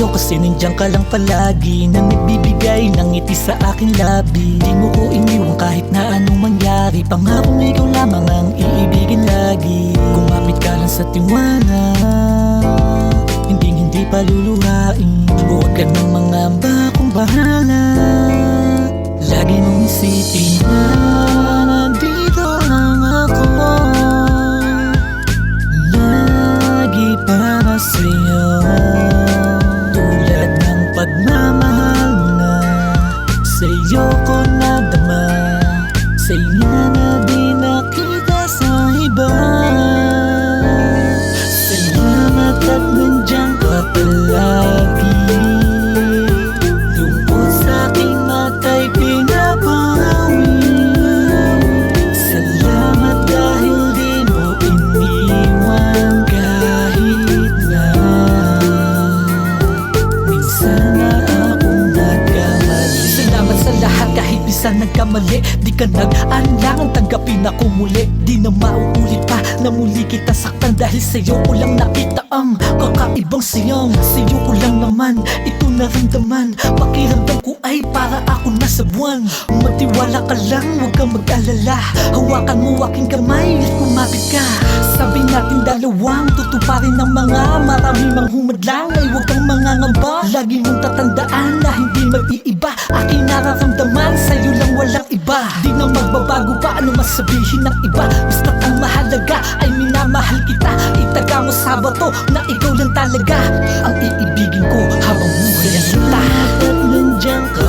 sa'yo kasi nandiyan ka lang palagi, na nagbibigay ng ngiti sa aking labi. Di mo ko iniwan kahit na anong mangyari, pangako na ikaw lamang ang iibigin lagi. Kumapit ka lang sa tiwala, hindi paluluhain. Huwag ka nang mangamba, kung bahala. Lagi mong isipin na nandito lang ako, lagi para sa'yo. Tulad ng pagmamahal na sa'yo ko nadama, sa'yo na di nakita sa iba. Salamat at nandiyan ka palagi, lungkot sa aking mata'y pinapawi. Salamat dahil di mo iniwan kahit na minsan na akong nagkamali. Salamat sa lahat kahit minsan nagkamali. Di ka nag-alangan tanggapin ako muli. Di na mauulit pa na muli kita saktan, dahil sa'yo ko lang nakita ang kakaibang siyang. Sa'yo ko lang naman ito naramdaman, pakiramdam ko ay para ako nasa buwan. Magtiwala ka lang, huwag kang mag-alala, hawakan mo aking kamay at kumapit ka. Sabi natin dalawang tutuparin ng mga marami mang humadlang, ay huwag kang mangangamba. Lagi mong tatandaan na hindi mag-iiba aking nararamdaman, sa'yo lang walang iba. Di na magbabago pa ano masabihin ng iba, basta't ang mahalaga ay minamahal kita. Itaga mo sa bato na ikaw lang talaga ang iibigin ko habang buhay ang kita. At nandiyan ka